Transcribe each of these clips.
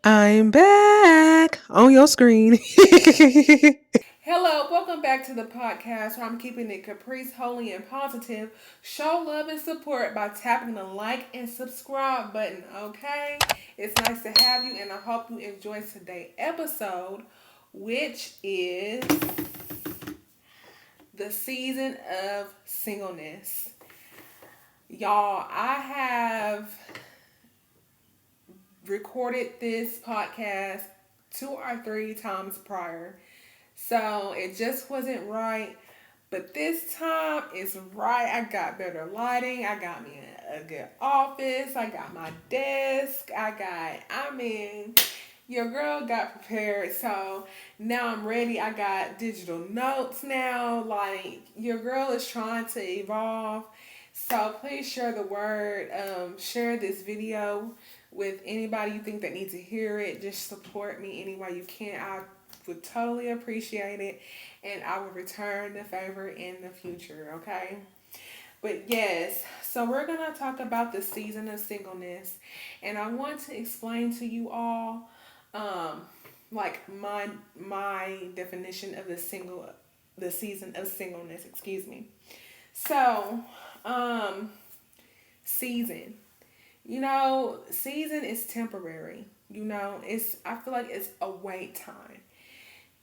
I'm back on your screen. Hello, welcome back to the podcast where I'm keeping it caprice, holy, and positive. Show love and support by tapping the like and subscribe button, okay? It's nice to have you, and I hope you enjoy today's episode, which is the season of singleness. Y'all, I have recorded this podcast 2 or 3 times prior. So it just wasn't right. But this time it's right. I got better lighting. I got me a good office. I got my desk. Your girl got prepared. So now I'm ready. I got digital notes now. Like, your girl is trying to evolve. So please share the word. Share this video with anybody you think that needs to hear it. Just support me any way you can. I would totally appreciate it, and I will return the favor in the future, okay? But yes, so we're gonna talk about the season of singleness, and I want to explain to you all, um, like my definition of the season of singleness. Excuse me. So, um, season. Season is temporary. I feel like it's a wait time.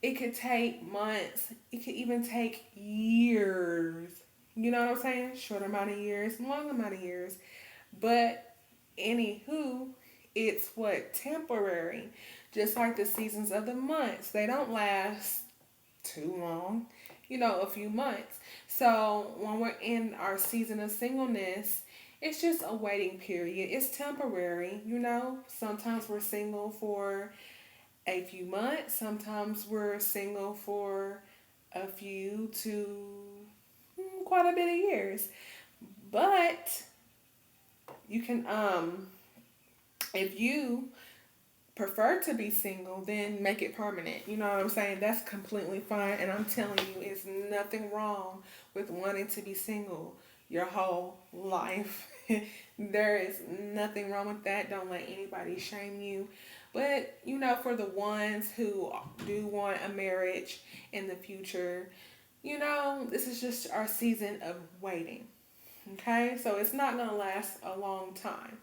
It could take months. It could even take years. You know what I'm saying? Short amount of years, long amount of years. But anywho, it's what? Temporary. Just like the seasons of the months. They don't last too long. A few months. So when we're in our season of singleness, it's just a waiting period. It's temporary. Sometimes we're single for a few months. Sometimes we're single for a few to quite a bit of years. But you can, if you prefer to be single, then make it permanent. You know what I'm saying? That's completely fine. And I'm telling you, it's nothing wrong with wanting to be single your whole life. There is nothing wrong with that. Don't let anybody shame you. But, for the ones who do want a marriage in the future, this is just our season of waiting. Okay? So it's not going to last a long time.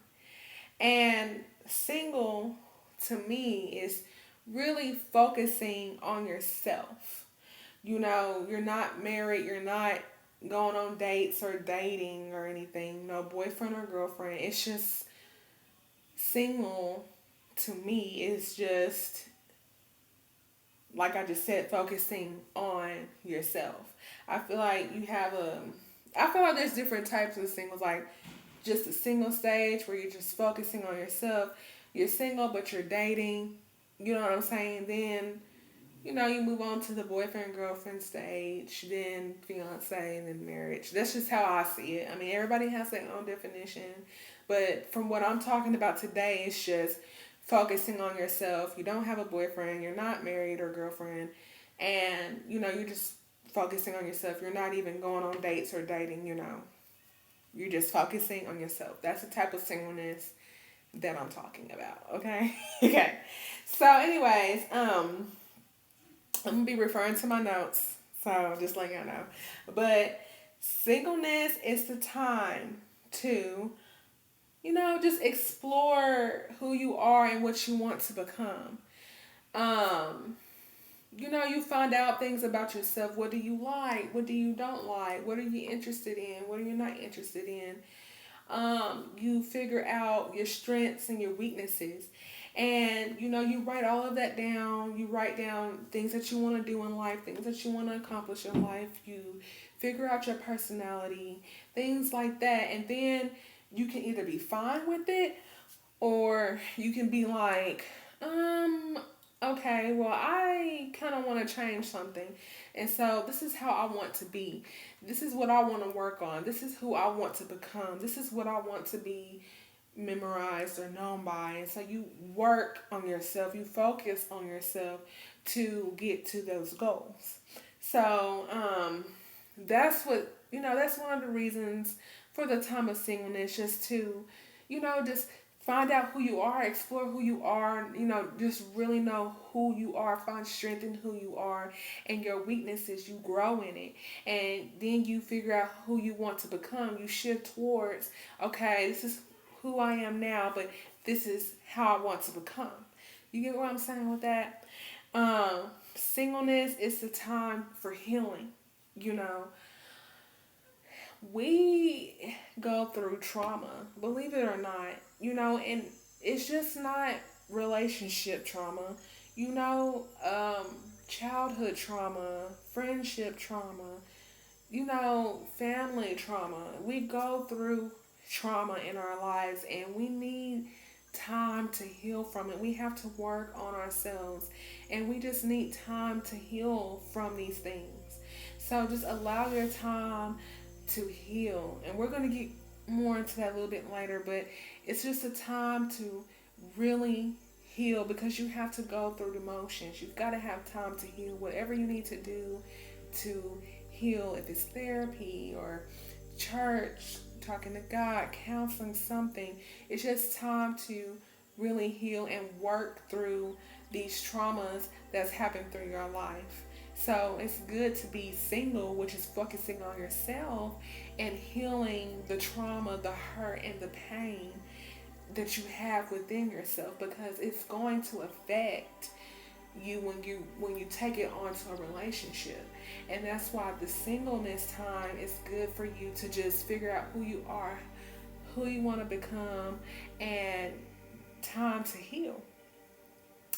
And single to me is really focusing on yourself. You're not married, you're not going on dates or dating or anything, no boyfriend or girlfriend. It's just single to me is just, like I just said, focusing on yourself. I feel like I feel like there's different types of singles, like just a single stage where you're just focusing on yourself. You're single, but you're dating. You know what I'm saying? Then, you move on to the boyfriend, girlfriend stage, then fiance, and then marriage. That's just how I see it. I mean, everybody has their own definition. But from what I'm talking about today, it's just focusing on yourself. You don't have a boyfriend, you're not married or girlfriend, and, you're just focusing on yourself. You're not even going on dates or dating. You're just focusing on yourself. That's the type of singleness that I'm talking about. Okay. Okay. So, anyways, I'm gonna be referring to my notes. So just letting y'all know. But singleness is the time to, just explore who you are and what you want to become. Um, you find out things about yourself. What do you like? What do you don't like? What are you interested in? What are you not interested in? You figure out your strengths and your weaknesses. And you write all of that down. You write down things that you want to do in life, things that you want to accomplish in life. You figure out your personality, things like that. And then you can either be fine with it, or you can be like, okay, well, I kind of want to change something. And so this is how I want to be. This is what I want to work on. This is who I want to become. This is what I want to be memorized or known by. And so you work on yourself, you focus on yourself to get to those goals. So, that's one of the reasons for the time of singleness, just to, just Find out who you are, explore who you are, just really know who you are, find strength in who you are and your weaknesses, you grow in it. And then you figure out who you want to become. You shift towards, okay, this is who I am now, but this is how I want to become. You get what I'm saying with that? Singleness is the time for healing. You know, we go through trauma, believe it or not, and it's just not relationship trauma, you know, childhood trauma, friendship trauma, family trauma. We go through trauma in our lives and we need time to heal from it. We have to work on ourselves and we just need time to heal from these things. So just allow your time to heal. And we're going to get more into that a little bit later, but it's just a time to really heal because you have to go through the motions. You've got to have time to heal whatever you need to do to heal, if it's therapy or church, talking to God, counseling, something. It's just time to really heal and work through these traumas that's happened through your life. So it's good to be single, which is focusing on yourself and healing the trauma, the hurt, and the pain that you have within yourself because it's going to affect you when you take it onto a relationship. And that's why the singleness time is good for you to just figure out who you are, who you want to become, and time to heal.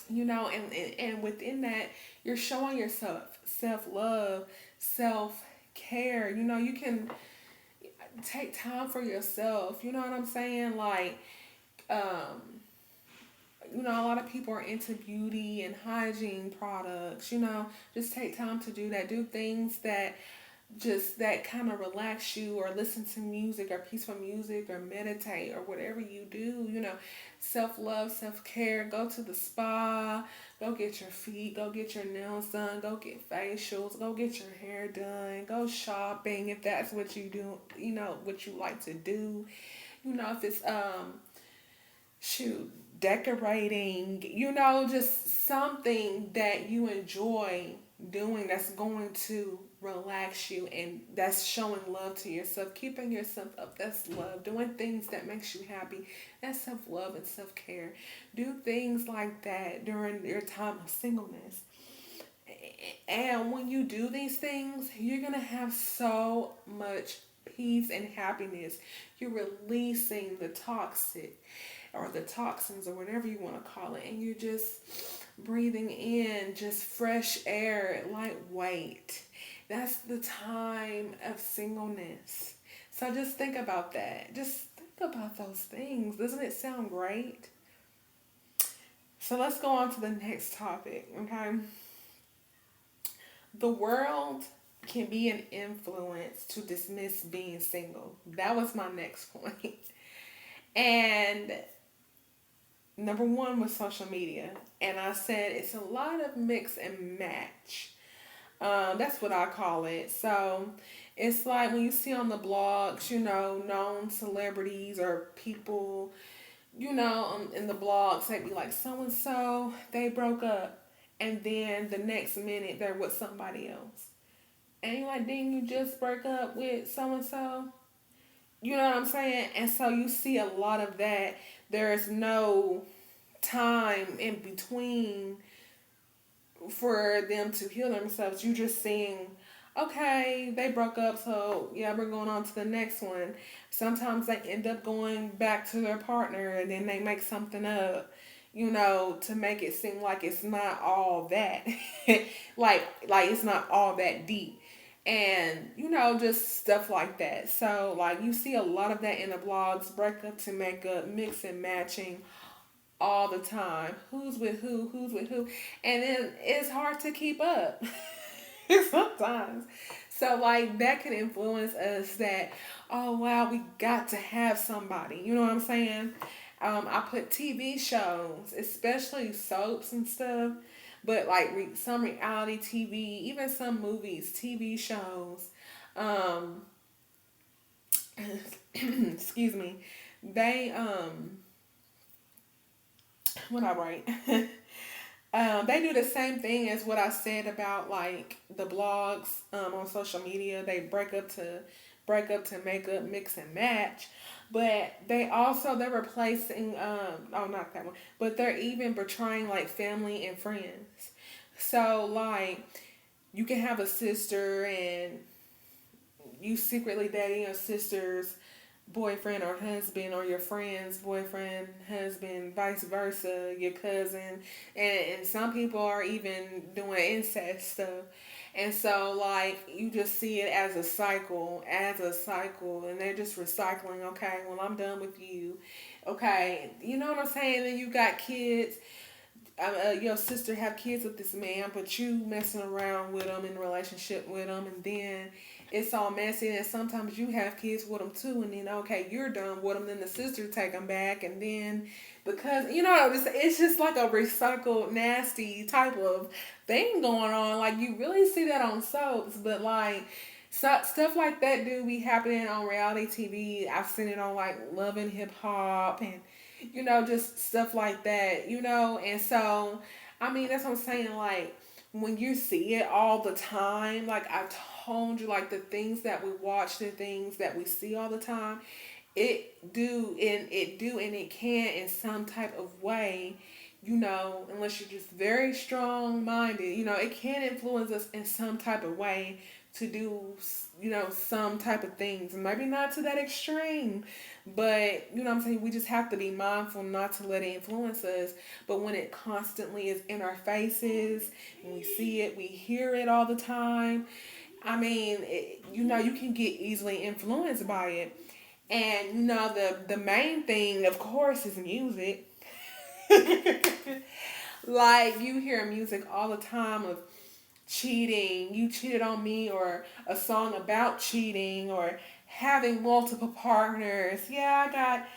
And within that, you're showing yourself self-love, self-care. You can take time for yourself. You know what I'm saying? Like, um, a lot of people are into beauty and hygiene products. Just take time to do that. Do things that kind of relax you, or listen to music or peaceful music or meditate or whatever you do. Self love, self care. Go to the spa, go get your feet, go get your nails done, go get facials, go get your hair done, go shopping if that's what you do, what you like to do. If it's shoot, decorating, just something that you enjoy doing that's going to relax you and that's showing love to yourself, keeping yourself up, that's love. Doing things that makes you happy, that's self-love and self-care. Do things like that during your time of singleness. And when you do these things, you're going to have so much peace and happiness. You're releasing the toxic or the toxins or whatever you want to call it, and you're just breathing in just fresh air, lightweight. That's the time of singleness. So just think about that. Just think about those things. Doesn't it sound great? So let's go on to the next topic, okay? The world can be an influence to dismiss being single. That was my next point. And number one was social media. And I said it's a lot of mix and match. That's what I call it. So it's like when you see on the blogs, known celebrities or people, in the blogs, they'd be like, so and so, they broke up. And then the next minute, they're with somebody else. And you're like, didn't you just break up with so and so? You know what I'm saying? And so you see a lot of that. There is no time in between for them to heal themselves. You just seeing, okay, they broke up, so yeah, we're going on to the next one. Sometimes they end up going back to their partner and then they make something up, to make it seem like it's not all that, like it's not all that deep. And just stuff like that. So like you see a lot of that in the blogs, breakup to makeup, mix and matching, all the time. Who's with who? Who's with who? And then it's hard to keep up sometimes. So like that can influence us that, oh wow, we got to have somebody. You know what I'm saying? I put TV shows, especially soaps and stuff, but like some reality TV, even some movies, TV shows. Um, excuse me. They What I write. They do the same thing as what I said about like the blogs on social media. They break up to make up, mix and match. But they're replacing oh not that one, but they're even portraying like family and friends. So like you can have a sister and you secretly dating your sister's boyfriend or husband, or your friend's boyfriend, husband, vice versa, your cousin, and some people are even doing incest stuff. And so like you just see it as a cycle, and they're just recycling. Okay, well I'm done with you. Okay, you know what I'm saying? Then you got kids, your sister have kids with this man, but you messing around with them in a relationship with them, and then it's all messy. And sometimes you have kids with them too, and then okay, you're done with them, then the sister take them back, and then because it's just like a recycled nasty type of thing going on. Like you really see that on soaps, but like. So, stuff like that do be happening on reality TV. I've seen it on like Love and Hip Hop and just stuff like that, and so, I mean, that's what I'm saying, like, when you see it all the time, like I told you, like, the things that we watch, the things that we see all the time, and it can in some type of way, unless you're just very strong minded, it can influence us in some type of way to do, some type of things. Maybe not to that extreme, but I'm saying, we just have to be mindful not to let it influence us. But when it constantly is in our faces, and we see it, we hear it all the time, I mean, you can get easily influenced by it. And the main thing, of course, is music. Like you hear music all the time of cheating, you cheated on me, or a song about cheating, or having multiple partners. Yeah, I got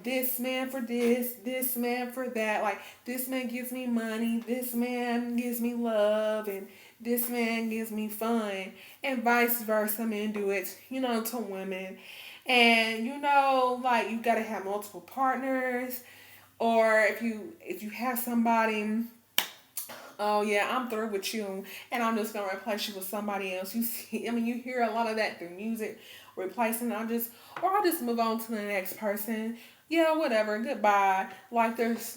this man for this man for that. Like this man gives me money, this man gives me love, and this man gives me fun, and vice versa. Men do it, to women. And like you gotta have multiple partners, or if you have somebody, oh yeah, I'm through with you, and I'm just gonna replace you with somebody else. You see, I mean, you hear a lot of that through music, replacing. I'll just move on to the next person. Yeah, whatever. Goodbye. There's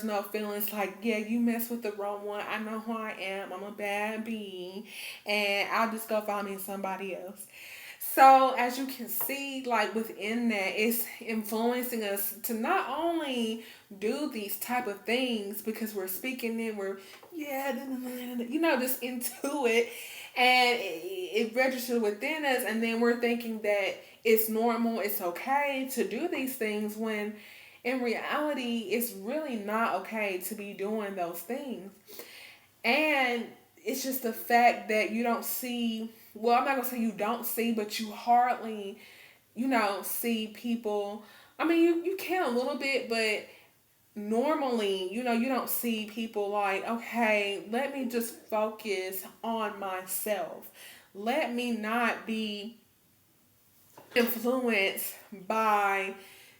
no feelings. Like yeah, you mess with the wrong one. I know who I am. I'm a bad bee, and I'll just go find me somebody else. So as you can see, like within that, it's influencing us to not only do these type of things because we're speaking and we're yeah, just into it, and it registers within us, and then we're thinking that it's normal, it's okay to do these things when in reality it's really not okay to be doing those things. And it's just the fact that you don't see, well, I'm not gonna say you don't see, but you hardly, see people. I mean, you can a little bit, but normally, you don't see people like, okay, let me just focus on myself. Let me not be influenced by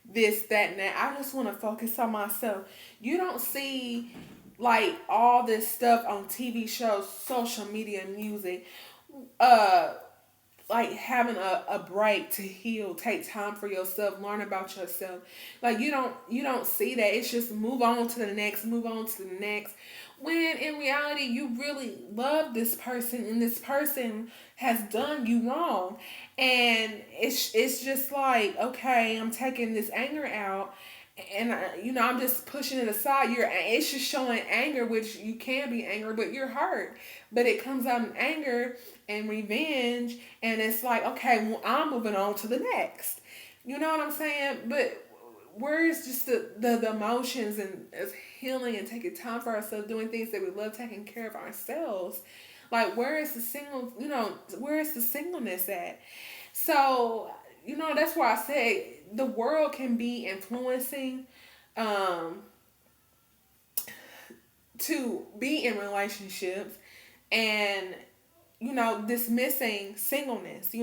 this, that, and that. I just want to focus on myself. You don't see like all this stuff on TV shows, social media, music. Uh, like having a break to heal, take time for yourself, learn about yourself. Like you don't see that. It's just move on to the next, move on to the next, when in reality you really love this person, and this person has done you wrong. And it's just like, okay, I'm taking this anger out, and I'm just pushing it aside. It's just showing anger, which you can be angry, but you're hurt. But it comes out in anger and revenge, and it's like, okay, well, I'm moving on to the next. You know what I'm saying? But where is just the emotions and healing and taking time for ourselves, doing things that we love, taking care of ourselves? Like, where is the where is the singleness at? So, that's why I say the world can be influencing, um, to be in relationships, and dismissing singleness.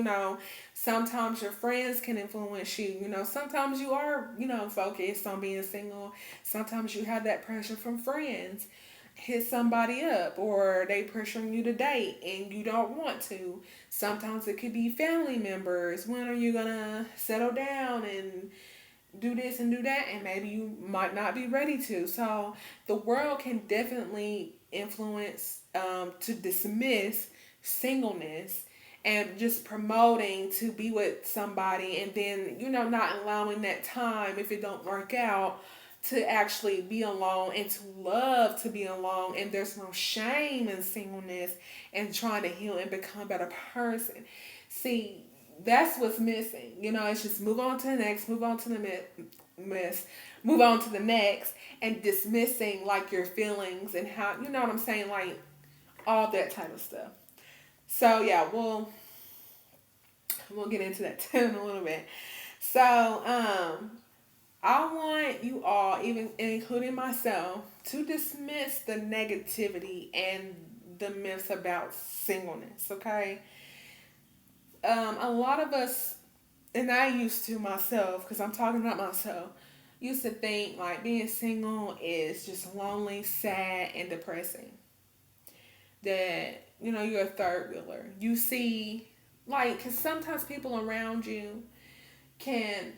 Sometimes your friends can influence you. Sometimes you are, focused on being single. Sometimes you have that pressure from friends. Hit somebody up, or they pressuring you to date and you don't want to. Sometimes it could be family members. When are you gonna settle down and do this and do that? And maybe you might not be ready to. So the world can definitely influence, to dismiss singleness and just promoting to be with somebody, and then not allowing that time, if it don't work out, to actually be alone and to love to be alone. And there's no shame in singleness and trying to heal and become a better person. See, that's what's missing. It's just move on to the next, move on to the miss, move on to the next, and dismissing like your feelings and how, you know what I'm saying, like all that type of stuff. So yeah, we'll get into that too in a little bit. So I want you all, even including myself, to dismiss the negativity and the myths about singleness. Okay, a lot of us, and I used to myself, because I'm talking about myself, used to think like being single is just lonely, sad, and depressing. That you're a third wheeler. You see, like, because sometimes people around you can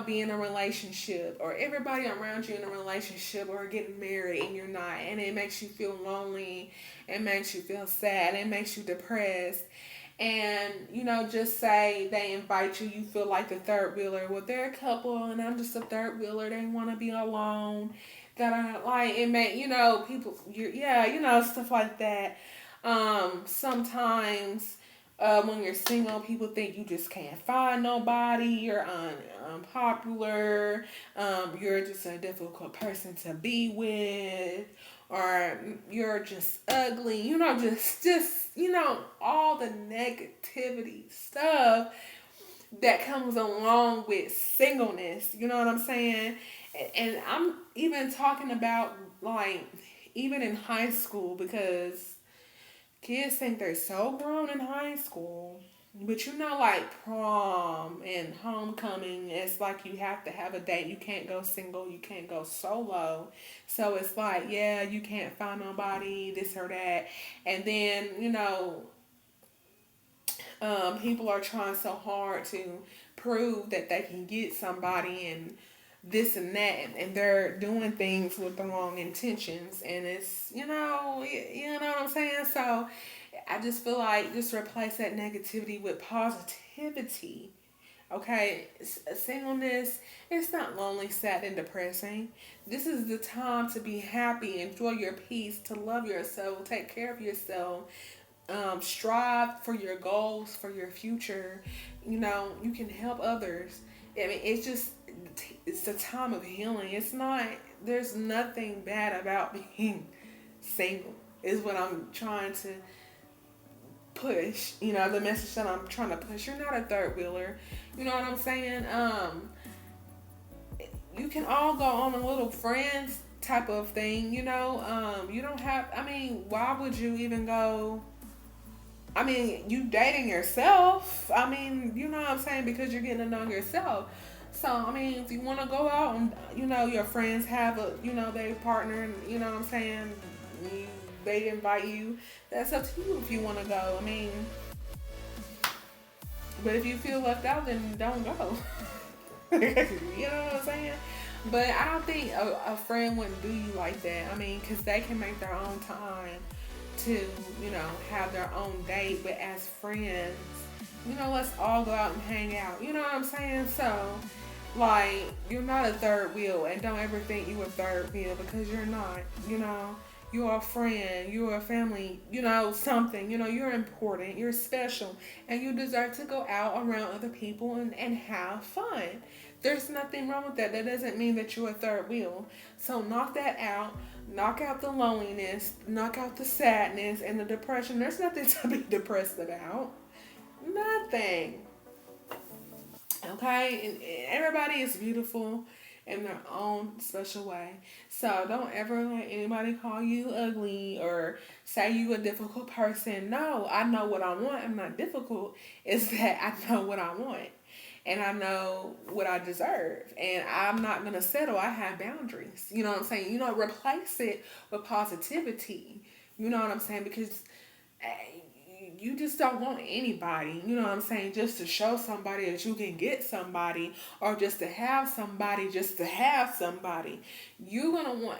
be in a relationship, or everybody around you in a relationship or getting married, and you're not, and it makes you feel lonely, it makes you feel sad, it makes you depressed. And just say they invite you, you feel like the third wheeler. Well, they're a couple and I'm just a third wheeler, they want to be alone, that I like it. May people, yeah, stuff like that. Sometimes when you're single, people think you just can't find nobody. You're unpopular. You're just a difficult person to be with, or you're just ugly. Just all the negativity stuff that comes along with singleness. You know what I'm saying? And I'm even talking about, like, even in high school, because kids think they're so grown in high school. But like prom and homecoming, it's like you have to have a date. You can't go single, you can't go solo. So it's like, yeah, you can't find nobody, this or that. And then, people are trying so hard to prove that they can get somebody and this and that, and they're doing things with the wrong intentions, and it's you know what I'm saying. So I just feel like just replace that negativity with positivity. Okay, singleness, it's not lonely, sad, and depressing. This is the time to be happy, enjoy your peace, to love yourself, take care of yourself, strive for your goals, for your future. You can help others. I mean, it's the time of healing. It's not, there's nothing bad about being single, is what I'm trying to push. The message that I'm trying to push. You're not a third wheeler. You know what I'm saying? You can all go on a little friends type of thing. You don't have, I mean, why would you even go? I mean, you dating yourself. I mean, you know what I'm saying? Because you're getting to know yourself. So, I mean, if you want to go out and, your friends have they partner, and, you know what I'm saying? You, they invite you. That's up to you if you want to go. I mean, but if you feel left out, then don't go. You know what I'm saying? But I don't think a friend wouldn't do you like that. I mean, because they can make their own time to, have their own date. But as friends, let's all go out and hang out. You know what I'm saying? So, like, you're not a third wheel, and don't ever think you a third wheel, because you're not. You're a friend, you're a family, something. You're important, you're special, and you deserve to go out around other people and have fun. There's nothing wrong with that. That doesn't mean that you're a third wheel. So knock that out. Knock out the loneliness, knock out the sadness and the depression. There's nothing to be depressed about. Nothing. Okay? And everybody is beautiful. in their own special way. So don't ever let anybody call you ugly or say you a difficult person. No, I know what I want. I'm not difficult. It's that I know what I want. And I know what I deserve. And I'm not gonna settle. I have boundaries. You know what I'm saying? Replace it with positivity. You know what I'm saying? Because you just don't want anybody, you know what I'm saying, just to show somebody that you can get somebody, or just to have somebody. You're gonna want,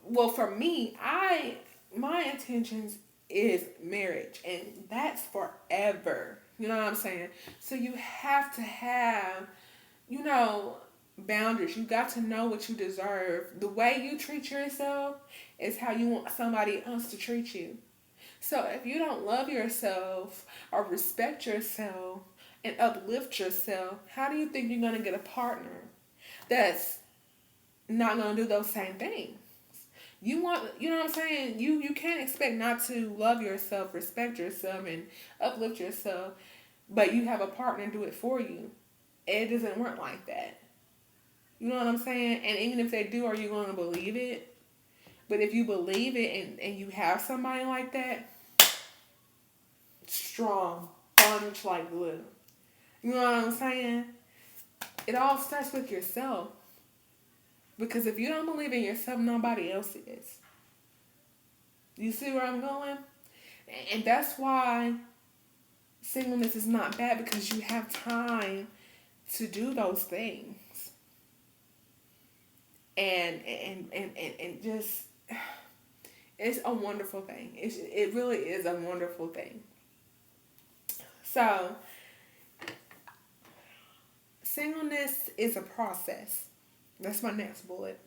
well, for me, my intentions is marriage, and that's forever. You know what I'm saying? So you have to have, you know, boundaries. You got to know what you deserve. The way you treat yourself is how you want somebody else to treat you. So if you don't love yourself or respect yourself and uplift yourself, how do you think you're going to get a partner that's not going to do those same things? You know what I'm saying? You can't expect not to love yourself, respect yourself, and uplift yourself, but you have a partner do it for you. It doesn't work like that. You know what I'm saying? And even if they do, are you going to believe it? But if you believe it and you have somebody like that, strong, bondage like glue. You know what I'm saying? It all starts with yourself. Because if you don't believe in yourself, nobody else is. You see where I'm going? And that's why singleness is not bad, because you have time to do those things. And just, it's a wonderful thing. It really is a wonderful thing. So, singleness is a process. That's my next bullet.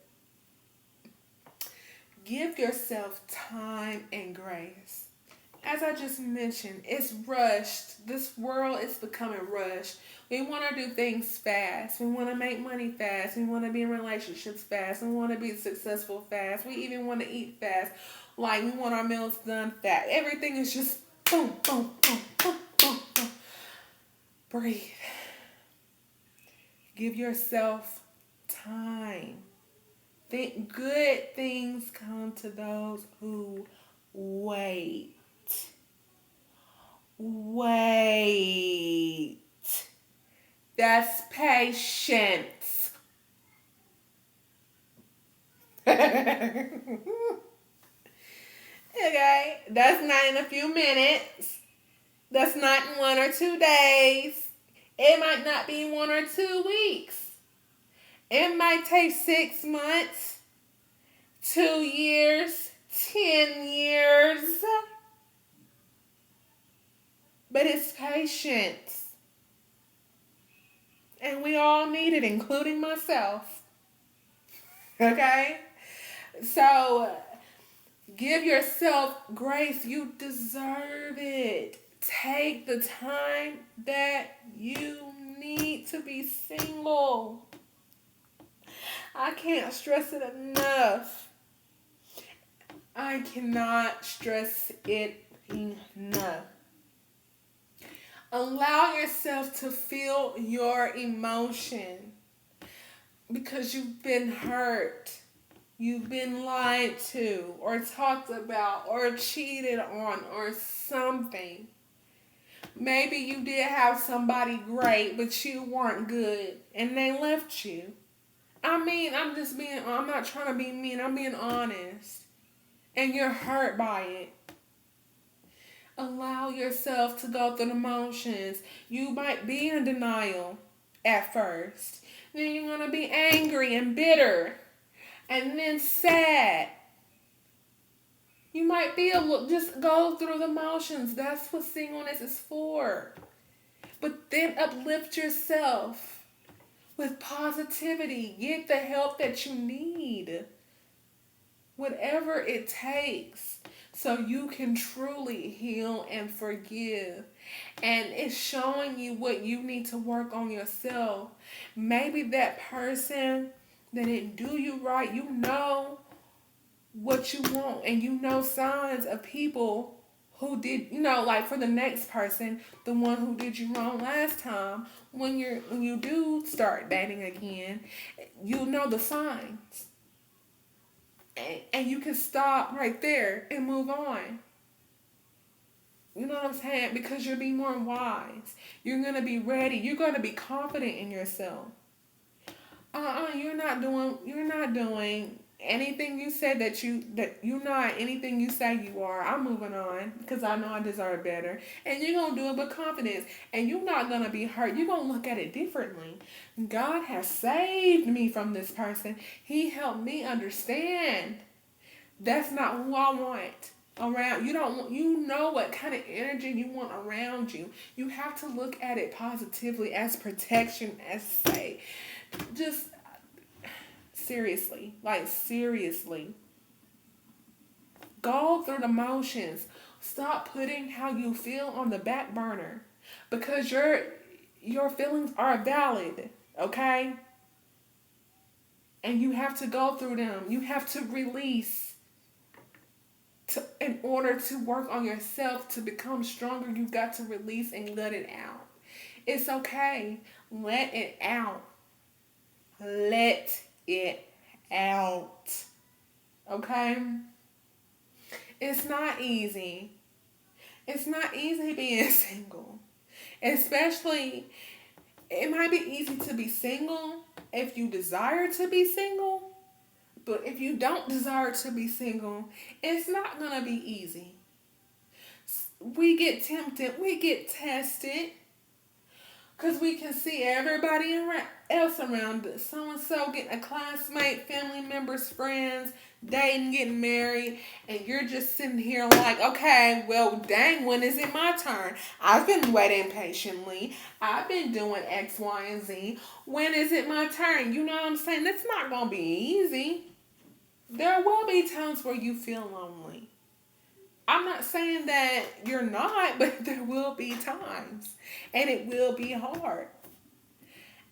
Give yourself time and grace. As I just mentioned, it's rushed. This world is becoming rushed. We want to do things fast. We want to make money fast. We want to be in relationships fast. We want to be successful fast. We even want to eat fast. Like, we want our meals done fast. Everything is just boom, boom, boom, boom, boom, boom. Breathe. Give yourself time. Think good things come to those who wait. Wait. That's patience. Okay, that's not in a few minutes. That's not in 1 or 2 days. It might not be 1 or 2 weeks. It might take 6 months, 2 years, 10 years. But it's patience. And we all need it, including myself. Okay? So give yourself grace. You deserve it. Take the time that you need to be single. I can't stress it enough. I cannot stress it enough. Allow yourself to feel your emotion, because you've been hurt, you've been lied to, or talked about, or cheated on, or something. Maybe you did have somebody great, but you weren't good, and they left you. I mean, I'm not trying to be mean, I'm being honest. And you're hurt by it. Allow yourself to go through the motions. You might be in denial at first. Then you're going to be angry and bitter. And then sad. You might be just go through the motions. That's what singleness is for. But then uplift yourself with positivity. Get the help that you need. Whatever it takes, so you can truly heal and forgive. And it's showing you what you need to work on yourself. Maybe that person that didn't do you right, you know what you want, and you know signs of people who did, you know, like for the next person, the one who did you wrong last time, when you do start dating again, you know the signs, and you can stop right there and move on. You know what I'm saying? Because you'll be more wise. You're gonna be ready. You're gonna be confident in yourself. You're not doing anything you said that you're not anything you say you are. I'm moving on because I know I deserve better. And you're gonna do it with confidence. And you're not gonna be hurt. You're gonna look at it differently. God has saved me from this person. He helped me understand that's not who I want around. You don't want, you know what kind of energy you want around you. You have to look at it positively as protection, as say, just seriously, like seriously, go through the motions. Stop putting how you feel on the back burner because your feelings are valid, okay? And you have to go through them. You have to release in order to work on yourself to become stronger. You've got to release and let it out. It's okay. Let it out. Let it out. Okay? It's not easy. It's not easy being single. Especially, it might be easy to be single if you desire to be single. But if you don't desire to be single, it's not going to be easy. We get tempted, we get tested, because we can see everybody else around us. So and so getting a classmate, family members, friends, dating, getting married, and you're just sitting here like, okay, well, dang, when is it my turn? I've been waiting patiently. I've been doing X, Y, and Z. When is it my turn? You know what I'm saying? It's not going to be easy. There will be times where you feel lonely. I'm not saying that you're not, but there will be times. And it will be hard.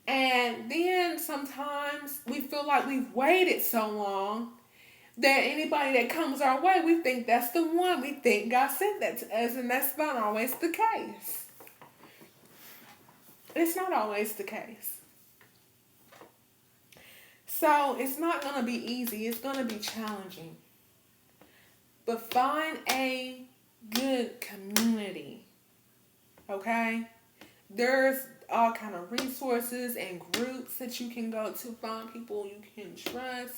And then sometimes we feel like we've waited so long that anybody that comes our way, we think that's the one. We think God sent that to us, and that's not always the case. It's not always the case. So it's not going to be easy. It's going to be challenging. But find a good community. Okay? There's all kind of resources and groups that you can go to, find people you can trust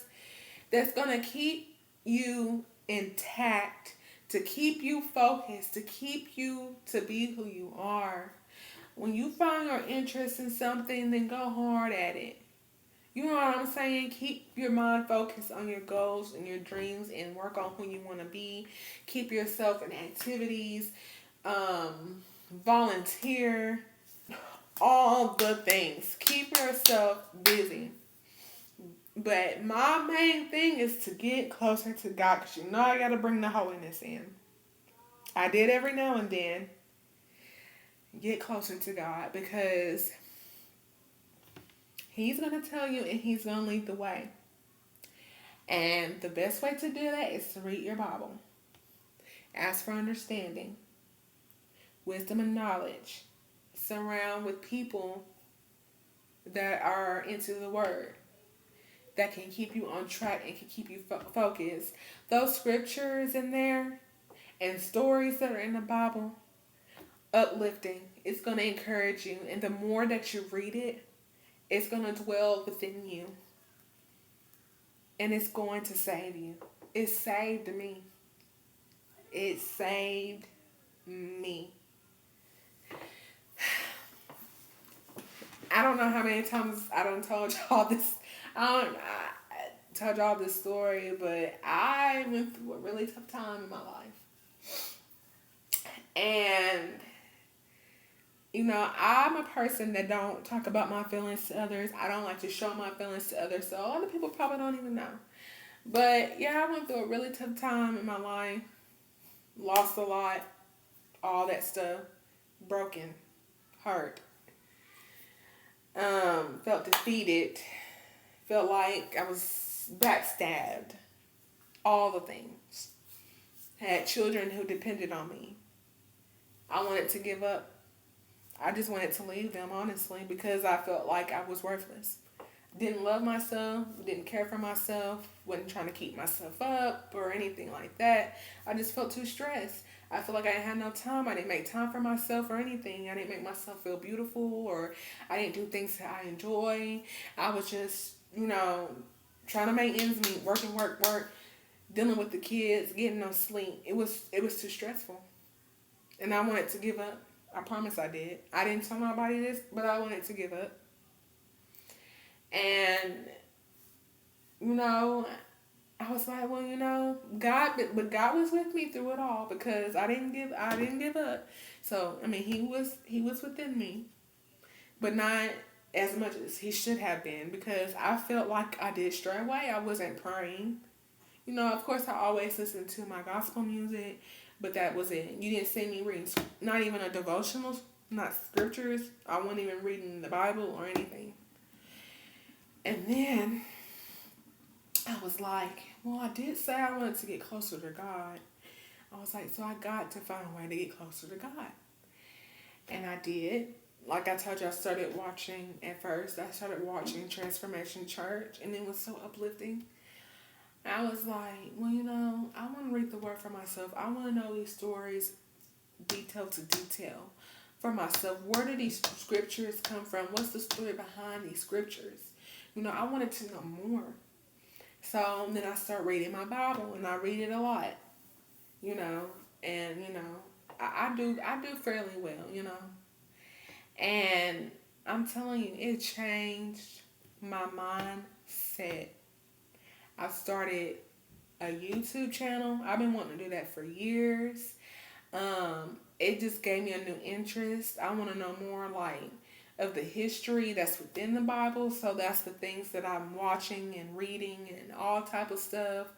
that's going to keep you intact, to keep you focused, to keep you to be who you are. When you find your interest in something, then go hard at it. You know what I'm saying? Keep your mind focused on your goals and your dreams and work on who you want to be. Keep yourself in activities, volunteer, all the things. Keep yourself busy. But my main thing is to get closer to God because you know I got to bring the holiness in. I did every now and then. Get closer to God because He's going to tell you and He's going to lead the way. And the best way to do that is to read your Bible. Ask for understanding, wisdom, and knowledge. Surround with people that are into the Word, that can keep you on track and can keep you focused. Those scriptures in there and stories that are in the Bible, uplifting. It's going to encourage you. And the more that you read it, it's going to dwell within you. And it's going to save you. It saved me. It saved me. I don't know how many times I done told y'all this. I told y'all this story, but I went through a really tough time in my life. And, you know, I'm a person that don't talk about my feelings to others. I don't like to show my feelings to others, so a lot of people probably don't even know. But, yeah, I went through a really tough time in my life. Lost a lot. All that stuff. Broken. Hurt. Felt defeated. Felt like I was backstabbed. All the things had children who depended on me. I wanted to give up. I just wanted to leave them, honestly, because I felt like I was worthless. Didn't love myself, didn't care for myself, wasn't trying to keep myself up or anything like that. I just felt too stressed. I feel like I didn't have no time. I didn't make time for myself or anything. I didn't make myself feel beautiful, or I didn't do things that I enjoy. I was just, trying to make ends meet, working, work, dealing with the kids, getting no sleep. It was too stressful. And I wanted to give up. I promise I did. I didn't tell nobody this, but I wanted to give up. And you know, I was like, well, God, but God was with me through it all because I didn't give up. So I mean, he was within me, but not as much as he should have been because I felt like I did stray away. I wasn't praying. Of course, I always listened to my gospel music, but that was it. You didn't see me reading, not even a devotional, not scriptures. I wasn't even reading the Bible or anything. And then I was like, well, I did say I wanted to get closer to God. I was like, so I got to find a way to get closer to God. And I did. Like I told you, I started watching at first. I started watching Transformation Church, and it was so uplifting. I was like, well, I want to read the word for myself. I want to know these stories detail to detail for myself. Where did these scriptures come from? What's the story behind these scriptures? I wanted to know more. So then I start reading my Bible, and I read it a lot, you know, and I do fairly well, and I'm telling you, it changed my mindset. I started a YouTube channel. I've been wanting to do that for years. It just gave me a new interest. I want to know more like of the history that's within the Bible. So that's the things that I'm watching and reading and all type of stuff.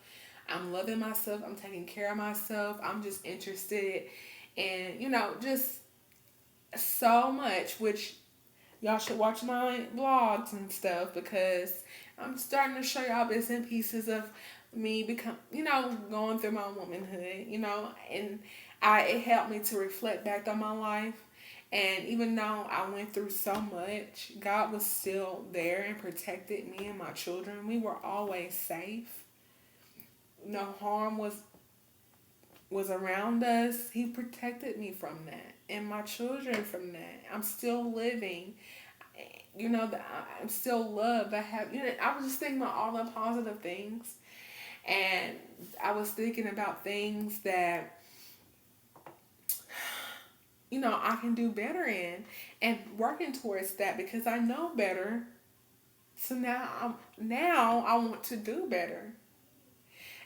I'm loving myself. I'm taking care of myself. I'm just interested in, just so much, which y'all should watch my vlogs and stuff because I'm starting to show y'all bits and pieces of me going through my womanhood, and it helped me to reflect back on my life. And even though I went through so much, God was still there and protected me and my children. We were always safe. No harm was around us. He protected me from that and my children from that. I'm still living. I'm still loved. I was just thinking about all the positive things, and I was thinking about things that I can do better in, and working towards that because I know better. So now I want to do better,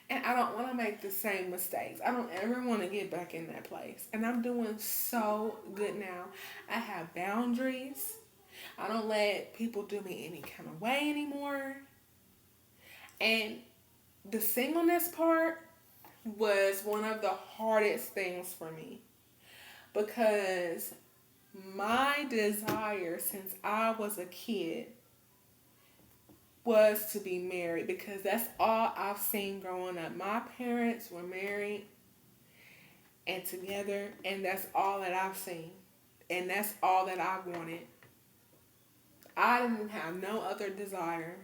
and I don't want to make the same mistakes. I don't ever want to get back in that place, and I'm doing so good now. I have boundaries. I don't let people do me any kind of way anymore. And the singleness part was one of the hardest things for me because my desire since I was a kid was to be married because that's all I've seen growing up. My parents were married and together, and that's all that I've seen. And that's all that I wanted. I didn't have no other desire.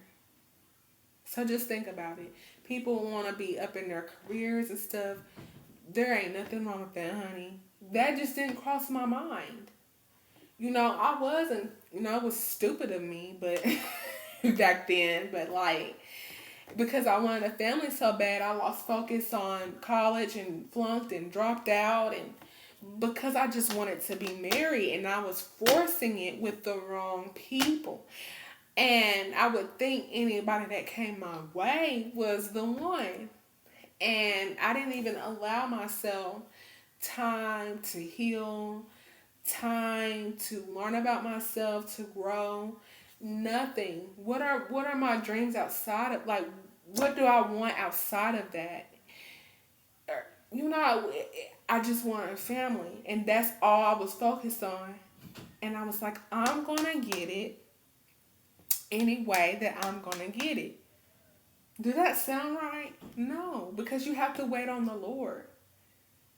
So just think about it. People want to be up in their careers and stuff. There ain't nothing wrong with that, honey. That just didn't cross my mind. I wasn't, it was stupid of me, but back then, but like, because I wanted a family so bad, I lost focus on college and flunked and dropped out, and because I just wanted to be married and I was forcing it with the wrong people. And I would think anybody that came my way was the one. And I didn't even allow myself time to heal, time to learn about myself, to grow. Nothing. What are my dreams outside of, like, what do I want outside of that? I just wanted a family, and that's all I was focused on. And I was like, I'm gonna get it any way that I'm gonna get it. Does that sound right? No, because you have to wait on the Lord.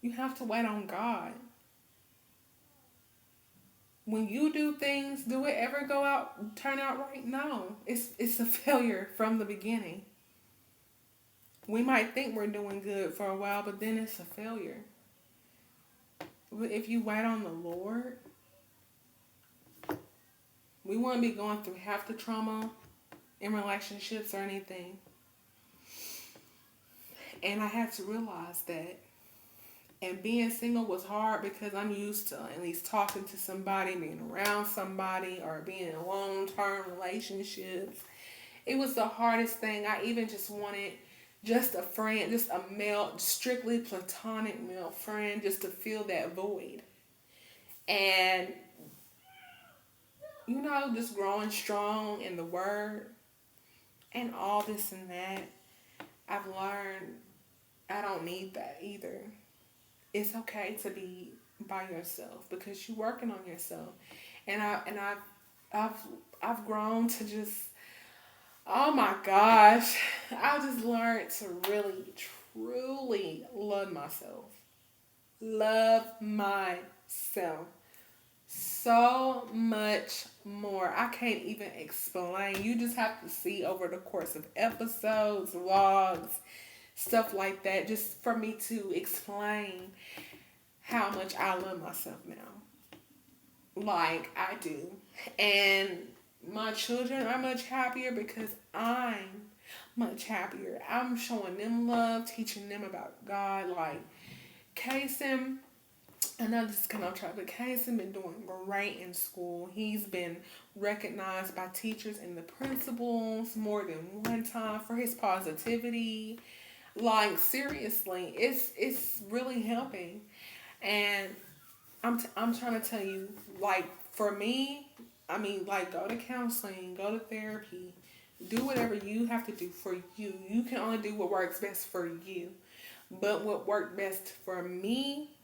You have to wait on God. When you do things, do it ever turn out right? No. It's a failure from the beginning. We might think we're doing good for a while, but then it's a failure. But if you wait on the Lord, we wouldn't be going through half the trauma in relationships or anything. And I had to realize that. And being single was hard because I'm used to at least talking to somebody, being around somebody, or being in long term relationships. It was the hardest thing. I even just wanted just a friend, just a male, strictly platonic male friend, just to fill that void. And, just growing strong in the word and all this and that, I've learned I don't need that either. It's okay to be by yourself because you're working on yourself. And I've I've grown to just, oh my gosh, I just learned to really truly love myself. Love myself so much more. I can't even explain. You just have to see over the course of episodes, vlogs, stuff like that, just for me to explain how much I love myself now. Like I do. And my children are much happier because I'm much happier. I'm showing them love, teaching them about God. Like Kason, I know this is kind of off track, but Kason been doing great in school. He's been recognized by teachers and the principals more than one time for his positivity. Like seriously, it's really helping. And I'm trying to tell you, like for me, I mean, like go to counseling, go to therapy, do whatever you have to do for you. You can only do what works best for you. But what worked best for me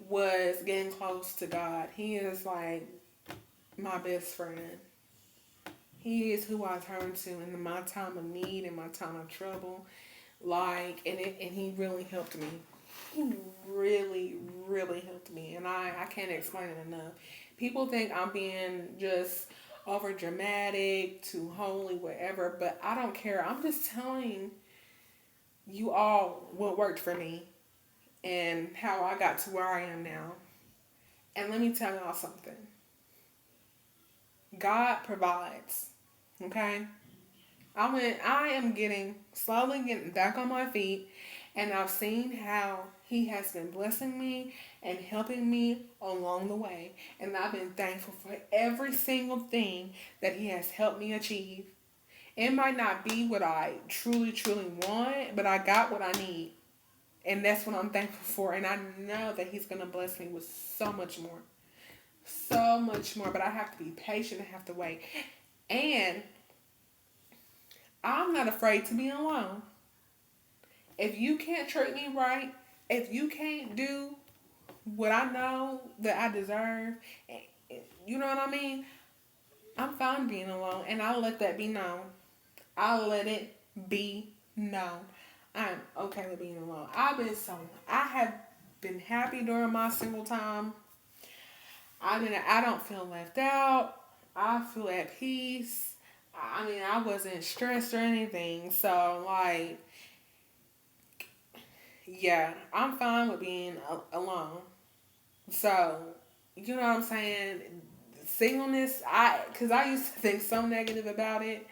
was getting close to God. He is like my best friend. He is who I turn to in my time of need and my time of trouble. Like, and he really helped me. He really, really helped me. And I can't explain it enough. People think I'm being just over dramatic, too holy, whatever, but I don't care. I'm just telling you all what worked for me and how I got to where I am now. And let me tell y'all something. God provides. Okay? I am slowly getting back on my feet, and I've seen how He has been blessing me and helping me along the way. And I've been thankful for every single thing that He has helped me achieve. It might not be what I truly, truly want, but I got what I need. And that's what I'm thankful for. And I know that He's going to bless me with so much more. So much more. But I have to be patient and have to wait. And I'm not afraid to be alone. If you can't treat me right, if you can't do what I know that I deserve, you know what I mean? I'm fine being alone, and I'll let that be known. I'll let it be known. I'm okay with being alone. I have been happy during my single time. I don't feel left out. I feel at peace. I mean, I wasn't stressed or anything. So, like, yeah, I'm fine with being alone. So, you know what I'm saying? Singleness, because I used to think so negative about it.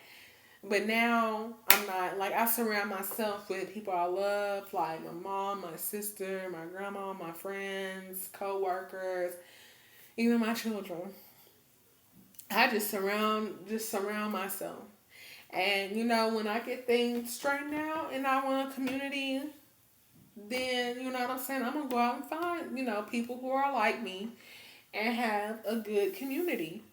But now I'm not. Like, I surround myself with people I love, like my mom, my sister, my grandma, my friends, co-workers, even my children. I just surround myself. And when I get things straightened out and I want a community, then you know what I'm saying, I'm gonna go out and find, people who are like me and have a good community.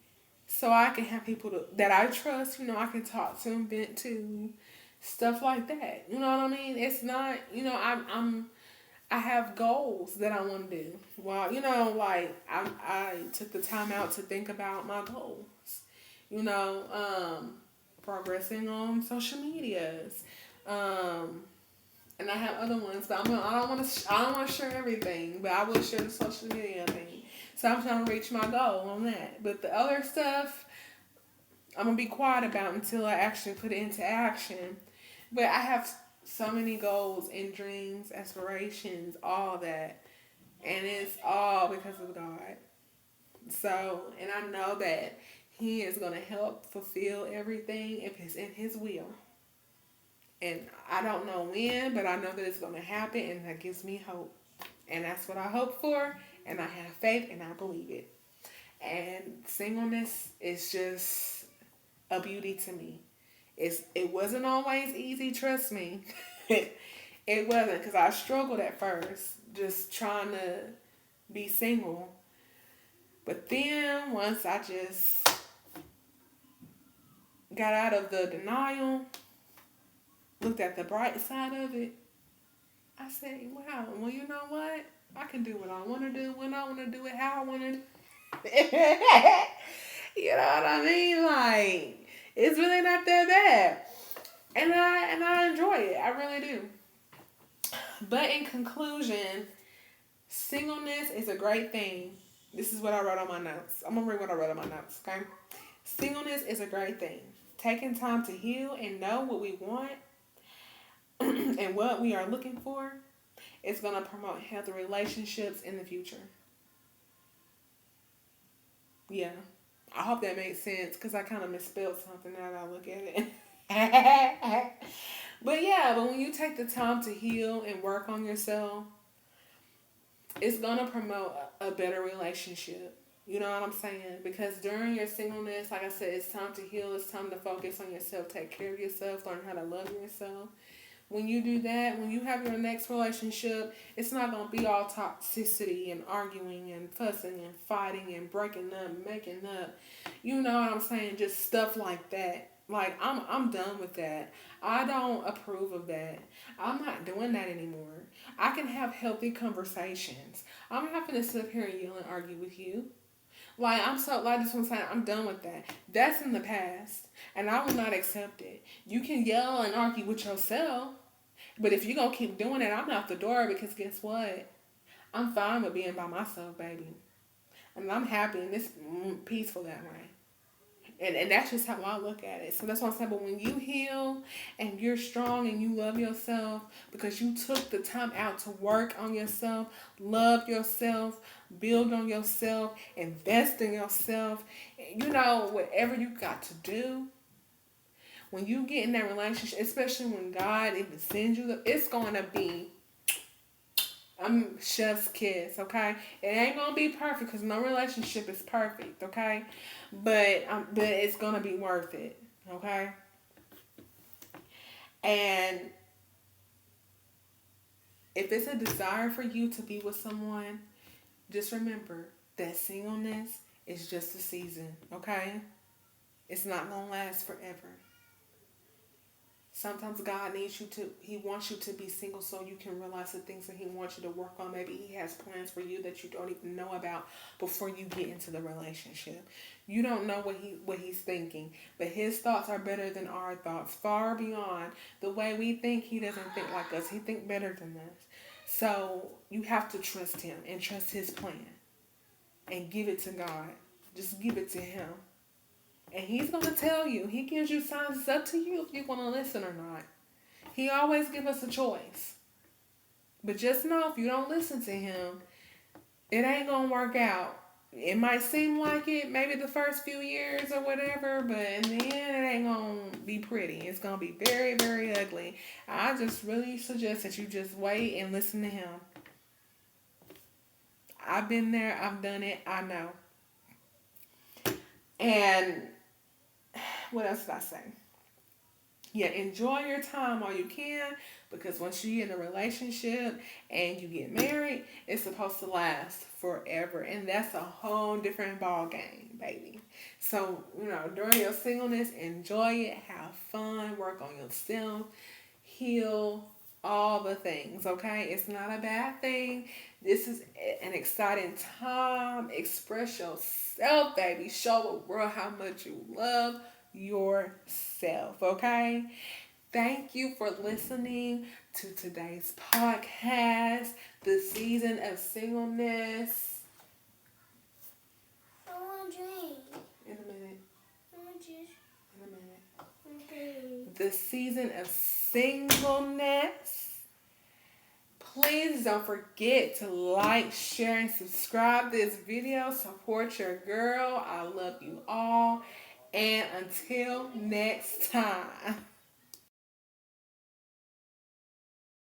So I can have people that I trust, I can talk to and vent to, stuff like that. You know what I mean? It's not, I have goals that I want to do. Well, like I took the time out to think about my goals. You know, progressing on social medias, um, and I have other ones, but I don't want to. I don't want to share everything, but I will share the social media thing. So I'm trying to reach my goal on that. But the other stuff, I'm gonna be quiet about until I actually put it into action. But I have so many goals and dreams, aspirations, all that, and it's all because of God. So, and I know that He is gonna help fulfill everything if it's in His will. And I don't know when, but I know that it's gonna happen, and that gives me hope. And that's what I hope for, and I have faith, and I believe it. And singleness is just a beauty to me. It wasn't always easy, trust me. It wasn't, because I struggled at first, just trying to be single. But then once I just got out of the denial, looked at the bright side of it, I said, wow, well, you know what? I can do what I want to do when I want to do it, how I want to do it. You know what I mean? Like, it's really not that bad. And I enjoy it. I really do. But in conclusion, singleness is a great thing. This is what I wrote on my notes. I'm gonna read what I wrote on my notes, okay? Singleness is a great thing. Taking time to heal and know what we want and what we are looking for is gonna promote healthy relationships in the future. Yeah. I hope that makes sense because I kind of misspelled something now that I look at it. But yeah, but when you take the time to heal and work on yourself, it's gonna promote a better relationship. You know what I'm saying? Because during your singleness, like I said, it's time to heal. It's time to focus on yourself, take care of yourself, learn how to love yourself. When you do that, when you have your next relationship, it's not gonna be all toxicity and arguing and fussing and fighting and breaking up, making up. You know what I'm saying? Just stuff like that. Like I'm done with that. I don't approve of that. I'm not doing that anymore. I can have healthy conversations. I'm not gonna sit up here and yell and argue with you. Like I'm so like this one saying I'm done with that. That's in the past, and I will not accept it. You can yell and argue with yourself, but if you're gonna keep doing it, I'm out the door because guess what? I'm fine with being by myself, baby. And I'm happy and it's peaceful that way. And that's just how I look at it. So that's what I'm saying. But when you heal and you're strong and you love yourself because you took the time out to work on yourself, love yourself, build on yourself, invest in yourself, you know, whatever you got to do, when you get in that relationship, especially when God even sends you, it's going to be I'm chef's kiss, okay? It ain't gonna be perfect because no relationship is perfect, okay? But it's gonna be worth it, okay? And if it's a desire for you to be with someone, just remember that singleness is just a season, okay? It's not gonna last forever. Sometimes God needs you to, He wants you to be single so you can realize the things that He wants you to work on. Maybe He has plans for you that you don't even know about before you get into the relationship. You don't know what He's thinking, but His thoughts are better than our thoughts, far beyond the way we think. He doesn't think like us, He thinks better than us. So you have to trust Him and trust His plan and give it to God. Just give it to Him. And He's going to tell you. He gives you signs. It's up to you if you're going to listen or not. He always gives us a choice. But just know if you don't listen to Him, it ain't going to work out. It might seem like it maybe the first few years or whatever, but in the end, it ain't going to be pretty. It's going to be very, very ugly. I just really suggest that you just wait and listen to Him. I've been there. I've done it. I know. And what else did I say? Yeah, enjoy your time while you can because once you get in a relationship and you get married, it's supposed to last forever. And that's a whole different ball game, baby. So, you know, during your singleness, enjoy it, have fun, work on yourself, heal, all the things, okay? It's not a bad thing. This is an exciting time. Express yourself, baby. Show the world how much you love yourself, okay? Thank you for listening to today's podcast, the season of singleness. I want to drink. In a minute. I want juice. In a minute. Okay. The season of singleness. Please don't forget to like, share, and subscribe this video. Support your girl. I love you all. And until next time.